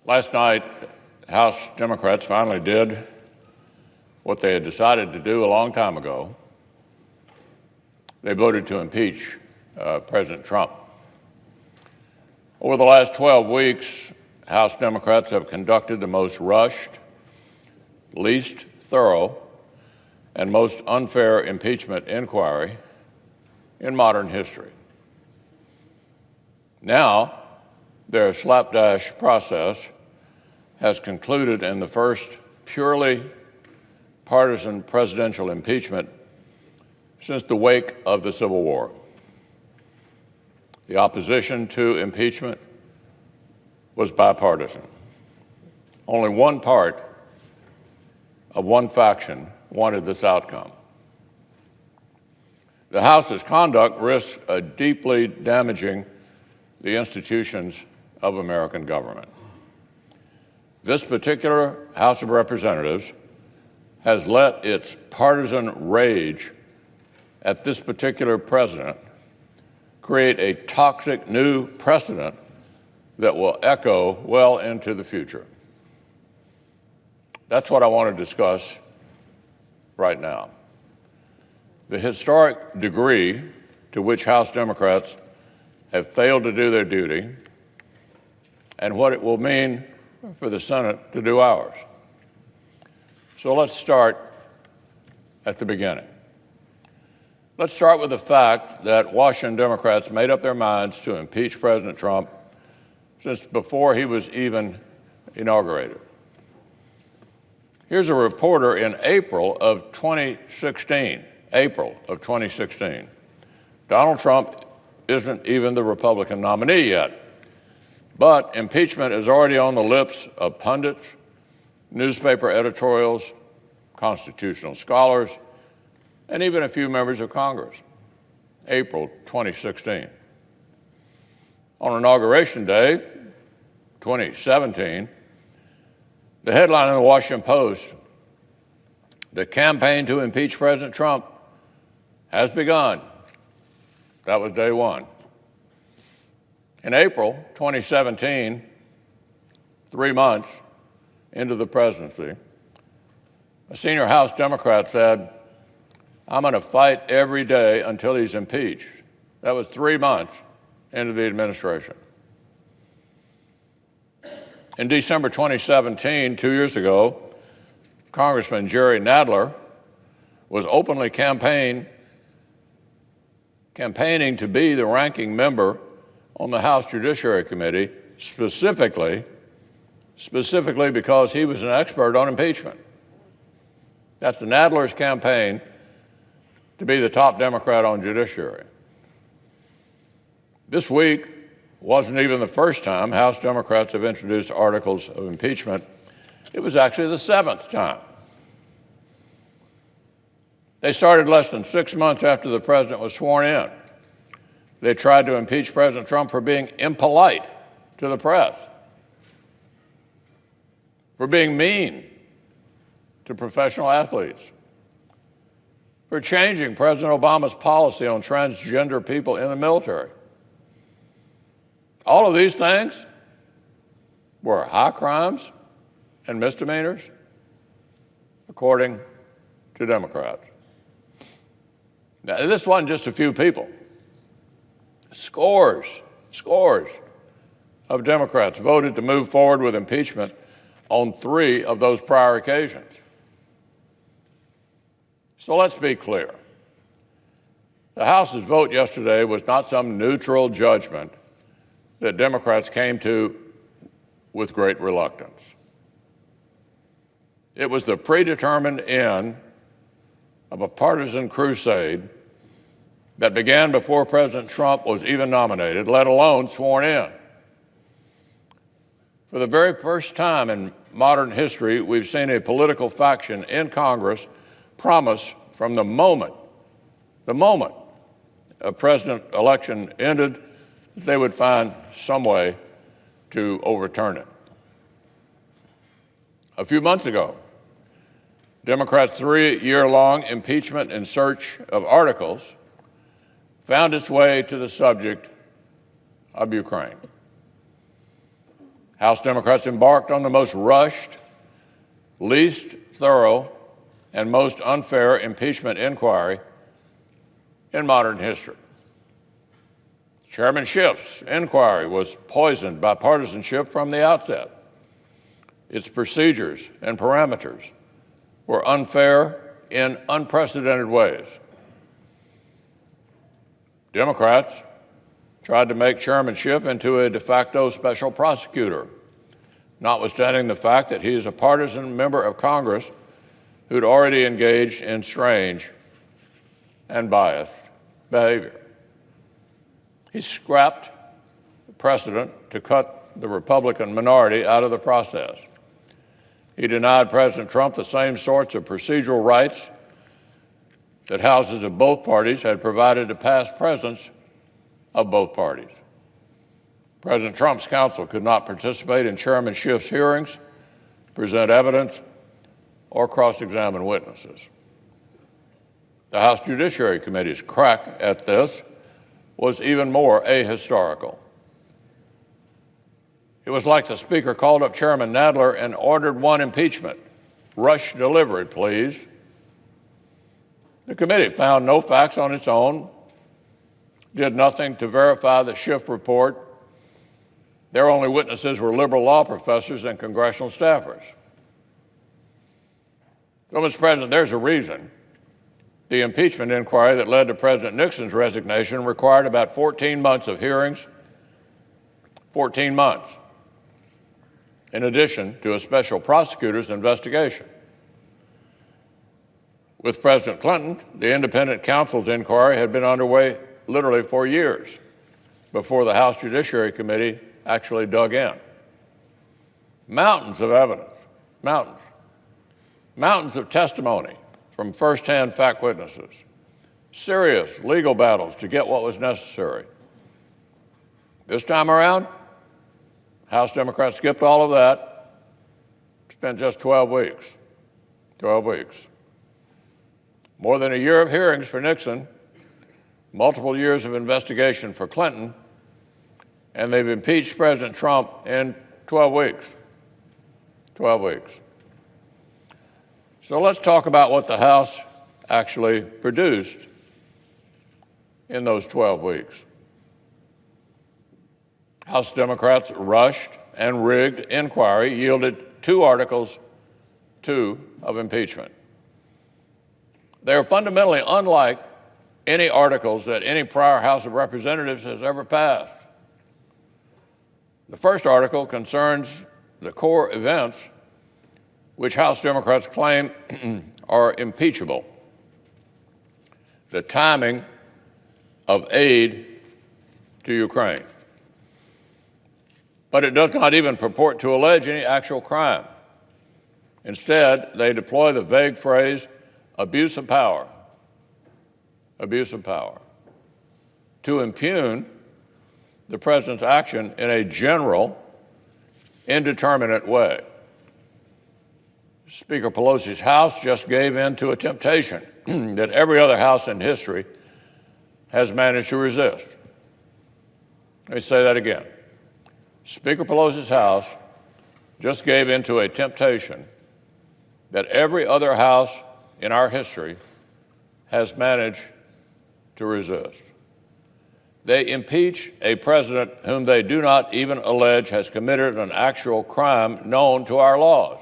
Last night, House Democrats finally did what they had decided to do a long time ago. They voted to impeach President Trump. Over the last 12 weeks, House Democrats have conducted the most rushed, least thorough, and most unfair impeachment inquiry in modern history. Now, their slapdash process has concluded in the first purely partisan presidential impeachment since the wake of the Civil War. The opposition to impeachment was bipartisan. Only one part of one faction wanted this outcome. The House's conduct risks deeply damaging the institutions of American government. This particular House of Representatives has let its partisan rage at this particular president create a toxic new precedent that will echo well into the future. That's what I want to discuss right now. The historic degree to which House Democrats have failed to do their duty and what it will mean for the Senate to do ours. So let's start at the beginning. Let's start with the fact that Washington Democrats made up their minds to impeach President Trump since before he was even inaugurated. Here's a reporter in April of 2016. Donald Trump isn't even the Republican nominee yet, but impeachment is already on the lips of pundits, newspaper editorials, constitutional scholars, and even a few members of Congress. April 2016. On Inauguration Day, 2017, the headline in the Washington Post, "The campaign to impeach President Trump has begun." That was day one. In April 2017, 3 months into the presidency, a senior House Democrat said, "I'm going to fight every day until he's impeached." That was 3 months into the administration. In December 2017, 2 years ago, Congressman Jerry Nadler was openly campaigning to be the ranking member on the House Judiciary Committee, specifically because he was an expert on impeachment. That's the Nadler's campaign to be the top Democrat on judiciary. This week wasn't even the first time House Democrats have introduced articles of impeachment. It was actually the 7th time. They started less than 6 months after the president was sworn in. They tried to impeach President Trump for being impolite to the press, for being mean to professional athletes, for changing President Obama's policy on transgender people in the military. All of these things were high crimes and misdemeanors, according to Democrats. Now, this wasn't just a few people. Scores of Democrats voted to move forward with impeachment on 3 of those prior occasions. So let's be clear. The House's vote yesterday was not some neutral judgment that Democrats came to with great reluctance. It was the predetermined end of a partisan crusade that began before President Trump was even nominated, let alone sworn in. For the very first time in modern history, we've seen a political faction in Congress promise from the moment a president election ended that they would find some way to overturn it. A few months ago, Democrats' 3-year-long impeachment in search of articles found its way to the subject of Ukraine. House Democrats embarked on the most rushed, least thorough, and most unfair impeachment inquiry in modern history. Chairman Schiff's inquiry was poisoned by partisanship from the outset. Its procedures and parameters were unfair in unprecedented ways. Democrats tried to make Chairman Schiff into a de facto special prosecutor, notwithstanding the fact that he is a partisan member of Congress who'd already engaged in strange and biased behavior. He scrapped the precedent to cut the Republican minority out of the process. He denied President Trump the same sorts of procedural rights that houses of both parties had provided to past presidents of both parties. President Trump's counsel could not participate in Chairman Schiff's hearings, present evidence, or cross-examine witnesses. The House Judiciary Committee's crack at this was even more ahistorical. It was like the Speaker called up Chairman Nadler and ordered one impeachment. Rush delivery, please. The committee found no facts on its own, did nothing to verify the Schiff report. Their only witnesses were liberal law professors and congressional staffers. So, Mr. President, there's a reason the impeachment inquiry that led to President Nixon's resignation required about 14 months of hearings, 14 months, in addition to a special prosecutor's investigation. With President Clinton, the independent counsel's inquiry had been underway literally for years before the House Judiciary Committee actually dug in. Mountains of evidence, mountains of testimony from firsthand fact witnesses, serious legal battles to get what was necessary. This time around, House Democrats skipped all of that, spent just 12 weeks. 12 weeks. More than a year of hearings for Nixon, multiple years of investigation for Clinton, and they've impeached President Trump in 12 weeks. 12 weeks. So let's talk about what the House actually produced in those 12 weeks. House Democrats' rushed and rigged inquiry yielded 2 articles, 2 of impeachment. They are fundamentally unlike any articles that any prior House of Representatives has ever passed. The first article concerns the core events which House Democrats claim are impeachable. The timing of aid to Ukraine. But it does not even purport to allege any actual crime. Instead, they deploy the vague phrase, abuse of power, to impugn the president's action in a general, indeterminate way. Speaker Pelosi's House just gave in to a temptation that every other House in history has managed to resist. Let me say that again. Speaker Pelosi's House just gave in to a temptation that every other House in our history has managed to resist. They impeach a president whom they do not even allege has committed an actual crime known to our laws.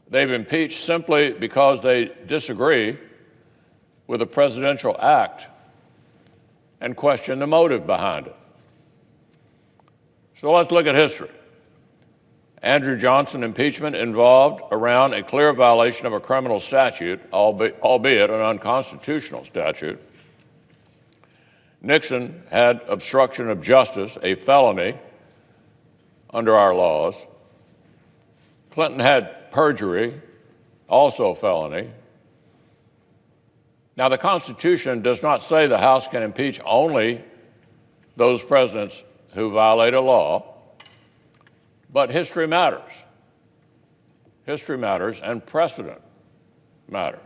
They've impeached simply because they disagree with a presidential act and question the motive behind it. So let's look at history. Andrew Johnson impeachment involved around a clear violation of a criminal statute, albeit an unconstitutional statute. Nixon had obstruction of justice, a felony under our laws. Clinton had perjury, also a felony. Now, the Constitution does not say the House can impeach only those presidents who violate a law, but history matters. History matters, and precedent matters.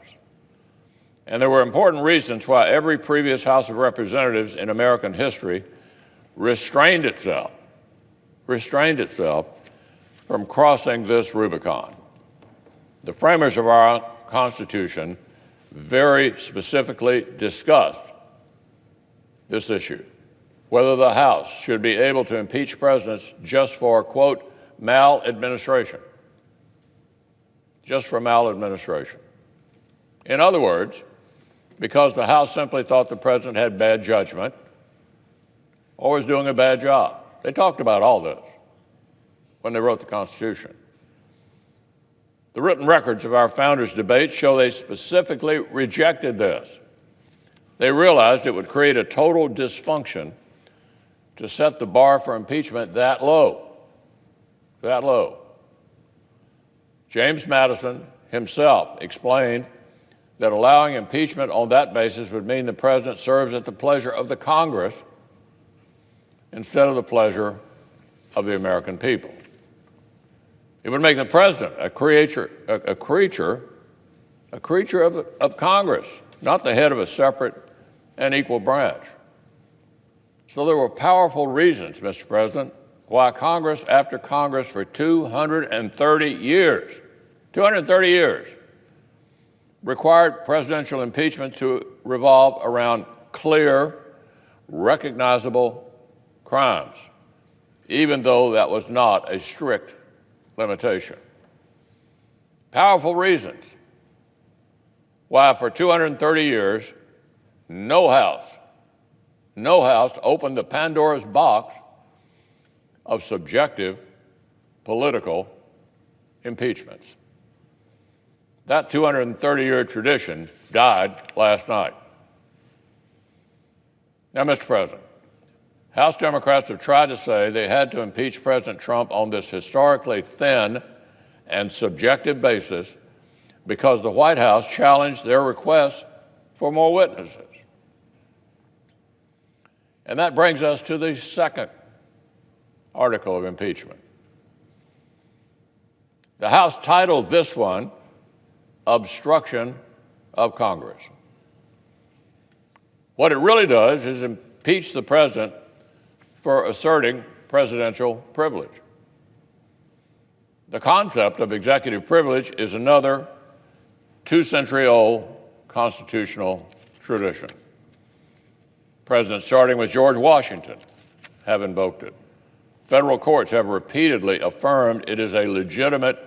And there were important reasons why every previous House of Representatives in American history restrained itself restrained itself from crossing this Rubicon. The framers of our Constitution very specifically discussed this issue, whether the House should be able to impeach presidents just for, quote, maladministration. Just for maladministration. In other words, because the House simply thought the president had bad judgment or was doing a bad job. They talked about all this when they wrote the Constitution. The written records of our founders' debates show they specifically rejected this. They realized it would create a total dysfunction to set the bar for impeachment that low. That low. James Madison himself explained that allowing impeachment on that basis would mean the president serves at the pleasure of the Congress instead of the pleasure of the American people. It would make the president a creature of Congress, not the head of a separate and equal branch. So there were powerful reasons, Mr. President, why Congress after Congress for 230 years, required presidential impeachment to revolve around clear, recognizable crimes, even though that was not a strict limitation. Powerful reasons why for 230 years, no House opened the Pandora's box of subjective political impeachments. That 230-year tradition died last night. Now, Mr. President, House Democrats have tried to say they had to impeach President Trump on this historically thin and subjective basis because the White House challenged their request for more witnesses. And that brings us to the second article of impeachment. The House titled this one, Obstruction of Congress. What it really does is impeach the president for asserting presidential privilege. The concept of executive privilege is another 2-century-old constitutional tradition. Presidents starting with George Washington have invoked it. Federal courts have repeatedly affirmed it is a legitimate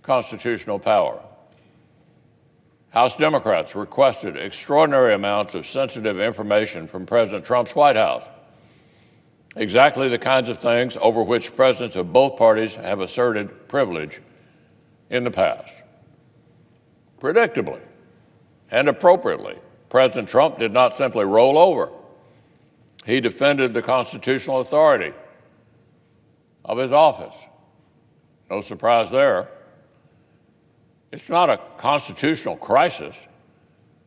constitutional power. House Democrats requested extraordinary amounts of sensitive information from President Trump's White House, exactly the kinds of things over which presidents of both parties have asserted privilege in the past. Predictably and appropriately, President Trump did not simply roll over. He defended the constitutional authority of his office. No surprise there. It's not a constitutional crisis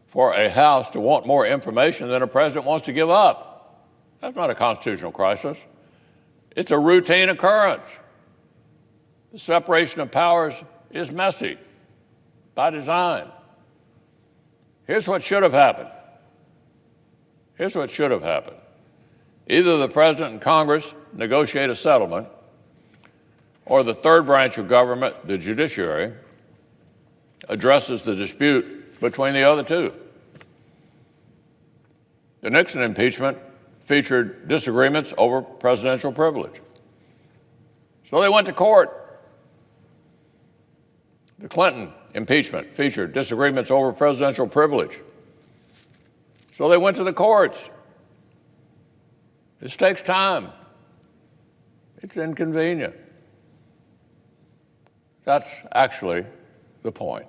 for a House to want more information than a president wants to give up. That's not a constitutional crisis. It's a routine occurrence. The separation of powers is messy by design. Here's what should have happened. Here's what should have happened. Either the president and Congress negotiate a settlement, or the third branch of government, the judiciary, addresses the dispute between the other two. The Nixon impeachment featured disagreements over presidential privilege. So they went to court. The Clinton impeachment featured disagreements over presidential privilege. So they went to the courts. This takes time. It's inconvenient. That's actually the point.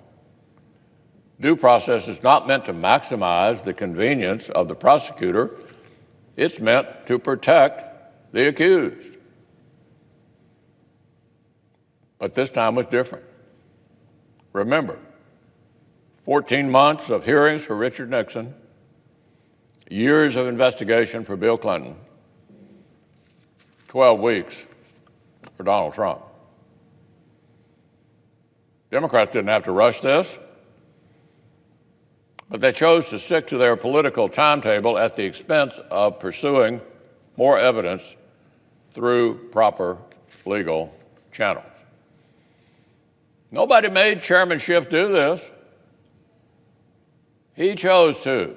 Due process is not meant to maximize the convenience of the prosecutor. It's meant to protect the accused. But this time was different. Remember, 14 months of hearings for Richard Nixon, years of investigation for Bill Clinton, 12 weeks for Donald Trump. Democrats didn't have to rush this, but they chose to stick to their political timetable at the expense of pursuing more evidence through proper legal channels. Nobody made Chairman Schiff do this. He chose to.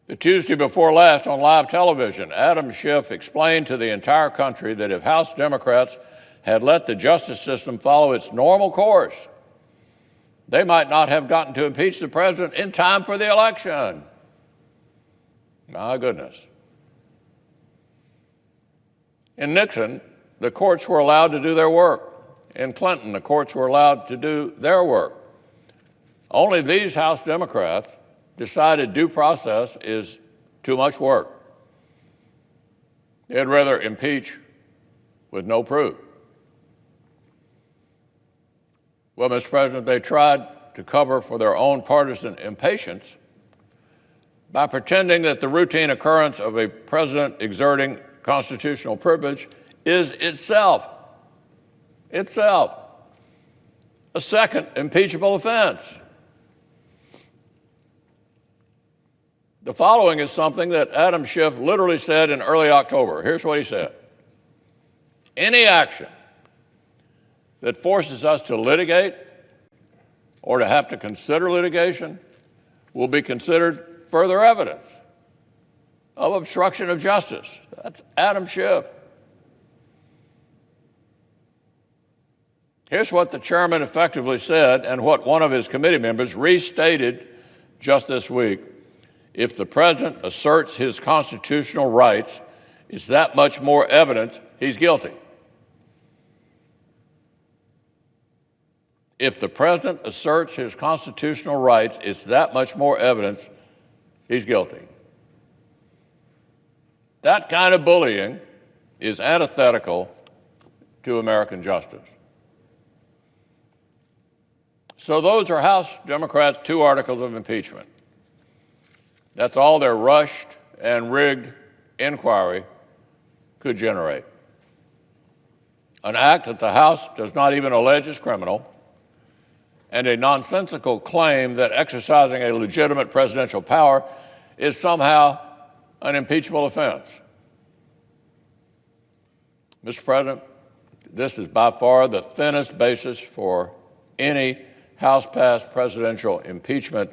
The Tuesday before last on live television, Adam Schiff explained to the entire country that if House Democrats had let the justice system follow its normal course, they might not have gotten to impeach the president in time for the election. My goodness. In Nixon, the courts were allowed to do their work. In Clinton, the courts were allowed to do their work. Only these House Democrats decided due process is too much work. They'd rather impeach with no proof. Well, Mr. President, they tried to cover for their own partisan impatience by pretending that the routine occurrence of a president exerting constitutional privilege is itself a second impeachable offense. The following is something that Adam Schiff literally said in early October. Here's what he said. Any action that forces us to litigate or to have to consider litigation will be considered further evidence of obstruction of justice. That's Adam Schiff. Here's what the chairman effectively said and what one of his committee members restated just this week. If the president asserts his constitutional rights, it's that much more evidence he's guilty. If the president asserts his constitutional rights, it's that much more evidence he's guilty. That kind of bullying is antithetical to American justice. So those are House Democrats' 2 articles of impeachment. That's all their rushed and rigged inquiry could generate. An act that the House does not even allege is criminal, and a nonsensical claim that exercising a legitimate presidential power is somehow an impeachable offense. Mr. President, this is by far the thinnest basis for any House-passed presidential impeachment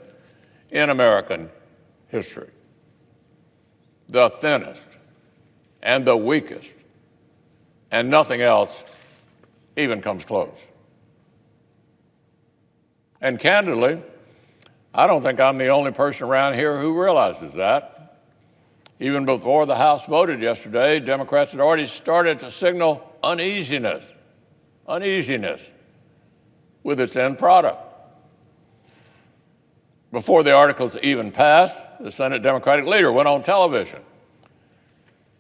in American history. The thinnest and the weakest, and nothing else even comes close. And candidly, I don't think I'm the only person around here who realizes that. Even before the House voted yesterday, Democrats had already started to signal uneasiness with its end product. Before the articles even passed, the Senate Democratic leader went on television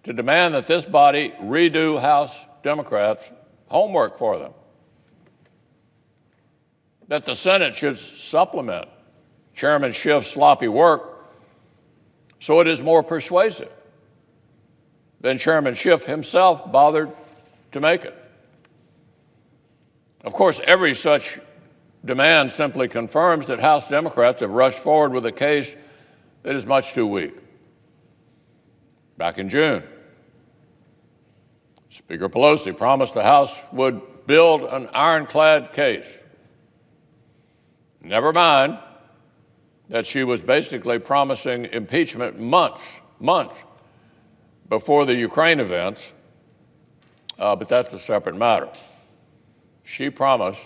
to demand that this body redo House Democrats' homework for them, that the Senate should supplement Chairman Schiff's sloppy work so it is more persuasive than Chairman Schiff himself bothered to make it. Of course, every such demand simply confirms that House Democrats have rushed forward with a case that is much too weak. Back in June, Speaker Pelosi promised the House would build an ironclad case. Never mind that she was basically promising impeachment months before the Ukraine events, but that's a separate matter. She promised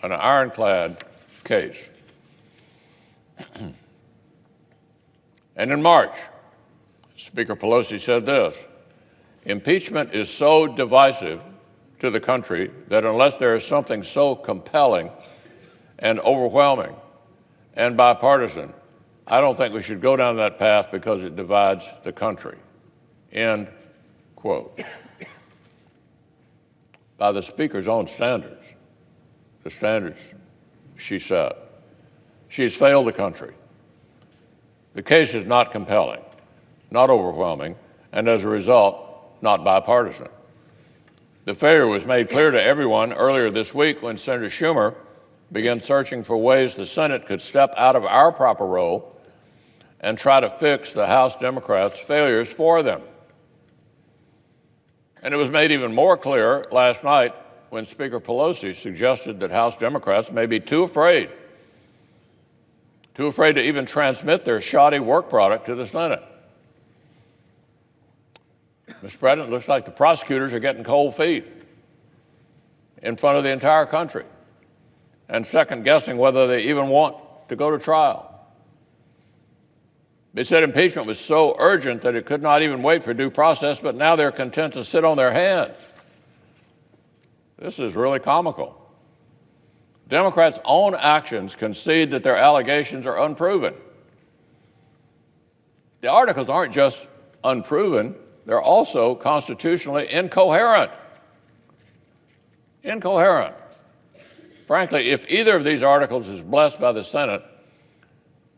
an ironclad case. And in March, Speaker Pelosi said this: impeachment is so divisive to the country that unless there is something so compelling and overwhelming and bipartisan, I don't think we should go down that path because it divides the country. End quote. By the Speaker's own standards, the standards she set, she's failed the country. The case is not compelling, not overwhelming, and as a result, not bipartisan. The failure was made clear to everyone earlier this week when Senator Schumer began searching for ways the Senate could step out of our proper role and try to fix the House Democrats' failures for them. And it was made even more clear last night when Speaker Pelosi suggested that House Democrats may be too afraid to even transmit their shoddy work product to the Senate. Mr. President, it looks like the prosecutors are getting cold feet in front of the entire country and second-guessing whether they even want to go to trial. They said impeachment was so urgent that it could not even wait for due process, but now they're content to sit on their hands. This is really comical. Democrats' own actions concede that their allegations are unproven. The articles aren't just unproven, they're also constitutionally incoherent. Incoherent. Frankly, if either of these articles is blessed by the Senate,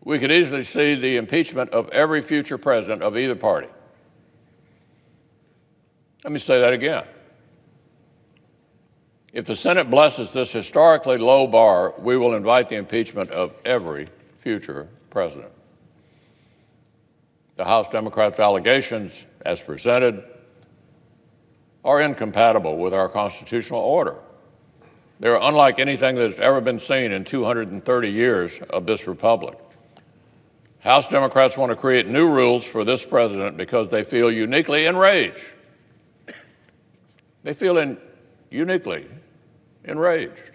we could easily see the impeachment of every future president of either party. Let me say that again. If the Senate blesses this historically low bar, we will invite the impeachment of every future president. The House Democrats' allegations, as presented, are incompatible with our constitutional order. They are unlike anything that has ever been seen in 230 years of this republic. House Democrats want to create new rules for this president because they feel uniquely enraged. They feel uniquely enraged.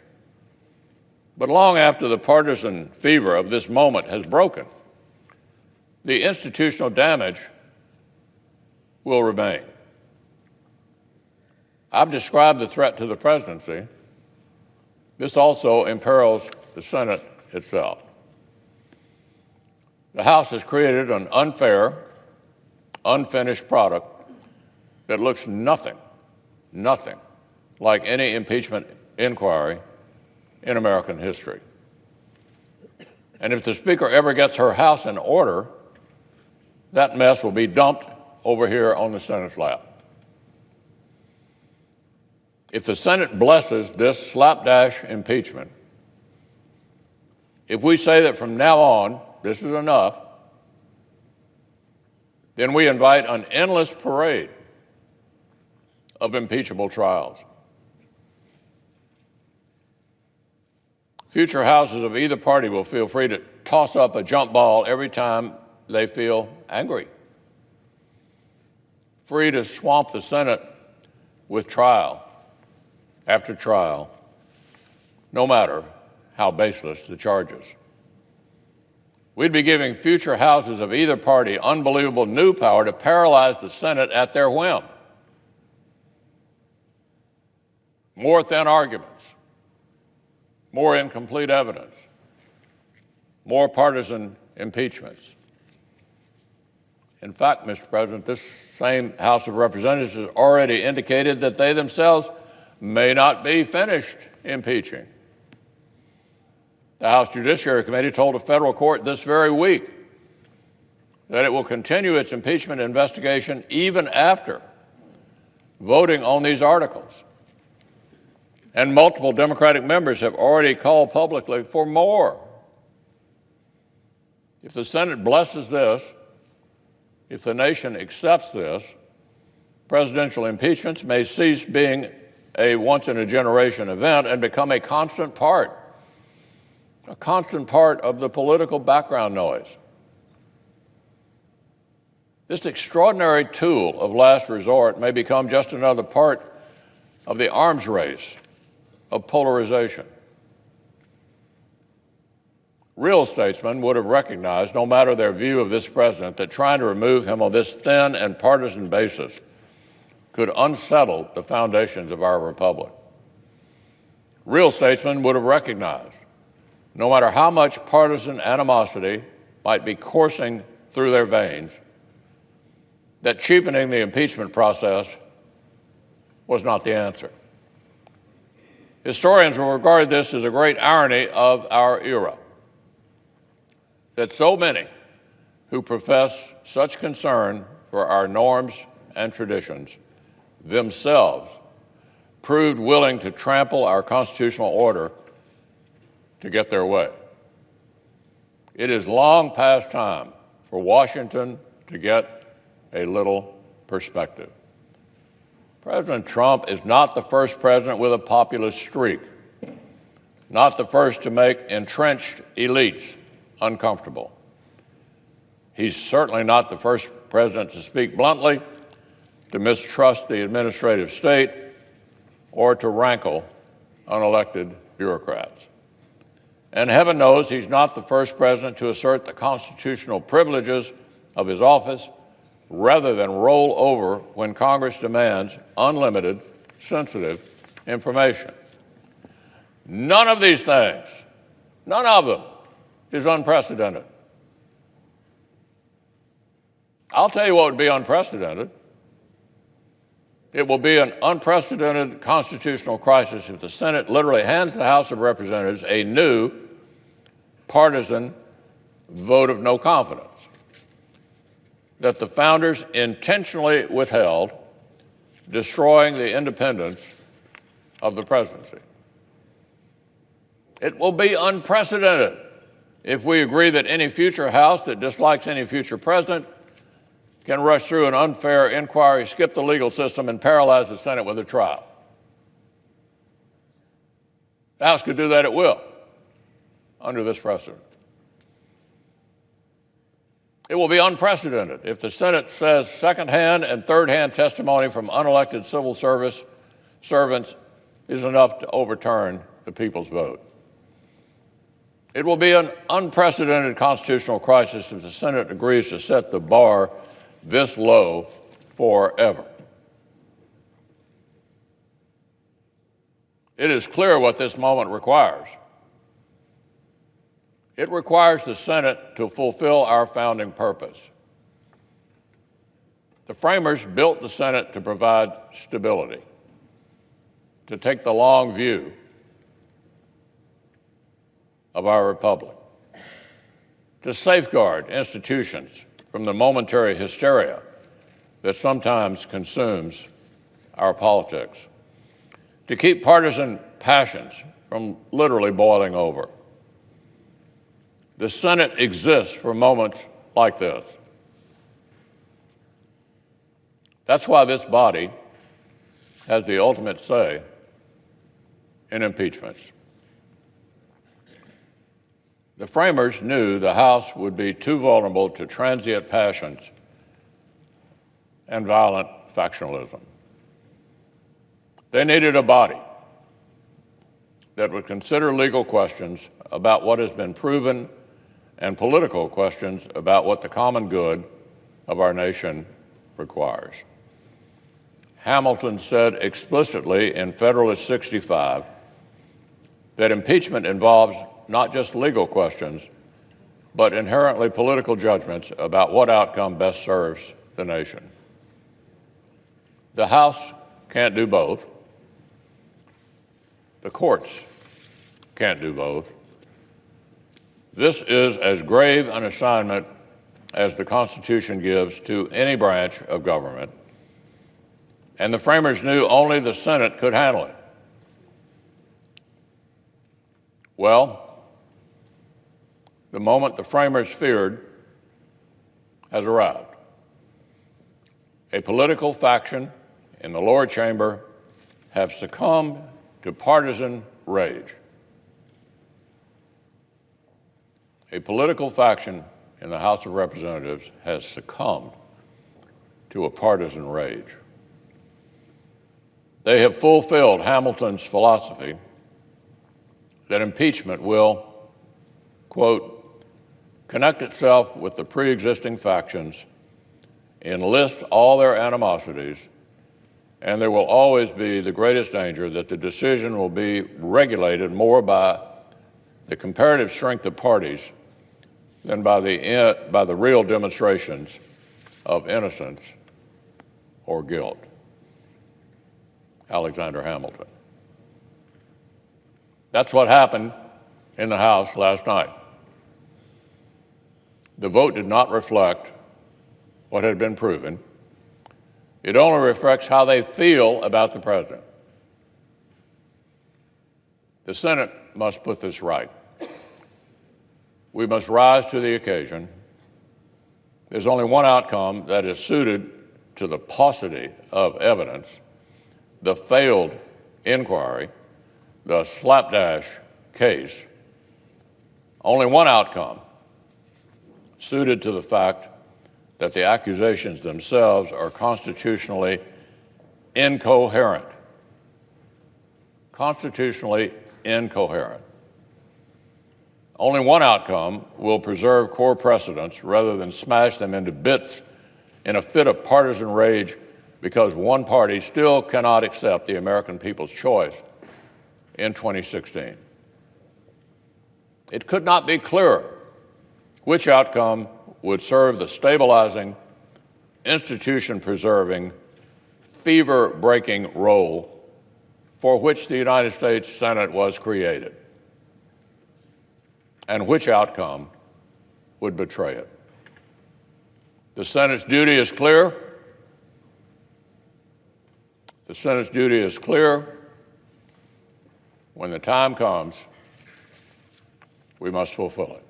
But long after the partisan fever of this moment has broken, the institutional damage will remain. I've described the threat to the presidency. This also imperils the Senate itself. The House has created an unfair, unfinished product that looks nothing like any impeachment inquiry in American history. And if the Speaker ever gets her House in order, that mess will be dumped over here on the Senate's lap. If the Senate blesses this slapdash impeachment, if we say that from now on, this is enough, then we invite an endless parade of impeachable trials. Future houses of either party will feel free to toss up a jump ball every time they feel angry, free to swamp the Senate with trial after trial, no matter how baseless the charges. We'd be giving future houses of either party unbelievable new power to paralyze the Senate at their whim. More thin arguments, more incomplete evidence, more partisan impeachments. In fact, Mr. President, this same House of Representatives has already indicated that they themselves may not be finished impeaching. The House Judiciary Committee told a federal court this very week that it will continue its impeachment investigation even after voting on these articles. And multiple Democratic members have already called publicly for more. If the Senate blesses this, if the nation accepts this, presidential impeachments may cease being a once-in-a-generation event and become a constant part of the political background noise. This extraordinary tool of last resort may become just another part of the arms race of polarization. Real statesmen would have recognized, no matter their view of this president, that trying to remove him on this thin and partisan basis could unsettle the foundations of our republic. Real statesmen would have recognized, no matter how much partisan animosity might be coursing through their veins, that cheapening the impeachment process was not the answer. Historians will regard this as a great irony of our era, that so many who profess such concern for our norms and traditions themselves proved willing to trample our constitutional order to get their way. It is long past time for Washington to get a little perspective. President Trump is not the first president with a populist streak, not the first to make entrenched elites uncomfortable. He's certainly not the first president to speak bluntly, to mistrust the administrative state, or to rankle unelected bureaucrats. And heaven knows he's not the first president to assert the constitutional privileges of his office rather than roll over when Congress demands unlimited, sensitive information. None of these things, none of them, is unprecedented. I'll tell you what would be unprecedented. It will be an unprecedented constitutional crisis if the Senate literally hands the House of Representatives a new partisan vote of no confidence that the founders intentionally withheld, destroying the independence of the presidency. It will be unprecedented if we agree that any future House that dislikes any future president can rush through an unfair inquiry, skip the legal system, and paralyze the Senate with a trial. The House could do that at will under this precedent. It will be unprecedented if the Senate says second-hand and third-hand testimony from unelected civil service servants is enough to overturn the people's vote. It will be an unprecedented constitutional crisis if the Senate agrees to set the bar this low forever. It is clear what this moment requires. It requires the Senate to fulfill our founding purpose. The framers built the Senate to provide stability, to take the long view of our republic, to safeguard institutions from the momentary hysteria that sometimes consumes our politics, to keep partisan passions from literally boiling over. The Senate exists for moments like this. That's why this body has the ultimate say in impeachments. The framers knew the House would be too vulnerable to transient passions and violent factionalism. They needed a body that would consider legal questions about what has been proven and political questions about what the common good of our nation requires. Hamilton said explicitly in Federalist 65 that impeachment involves not just legal questions, but inherently political judgments about what outcome best serves the nation. The House can't do both. The courts can't do both. This is as grave an assignment as the Constitution gives to any branch of government, and the framers knew only the Senate could handle it. Well, the moment the framers feared has arrived. A political faction in the lower chamber have succumbed to partisan rage. A political faction in the House of Representatives has succumbed to a partisan rage. They have fulfilled Hamilton's philosophy that impeachment will, quote, connect itself with the pre-existing factions, enlist all their animosities, and there will always be the greatest danger that the decision will be regulated more by the comparative strength of parties than by the real demonstrations of innocence or guilt. Alexander Hamilton. That's what happened in the House last night. The vote did not reflect what had been proven. It only reflects how they feel about the president. The Senate must put this right. We must rise to the occasion. There's only one outcome that is suited to the paucity of evidence the failed inquiry, the slapdash case, only one outcome suited to the fact that the accusations themselves are constitutionally incoherent. Constitutionally incoherent. Only one outcome will preserve core precedents rather than smash them into bits in a fit of partisan rage because one party still cannot accept the American people's choice in 2016. It could not be clearer which outcome would serve the stabilizing, institution-preserving, fever-breaking role for which the United States Senate was created, and which outcome would betray it. The Senate's duty is clear. The Senate's duty is clear. When the time comes, we must fulfill it.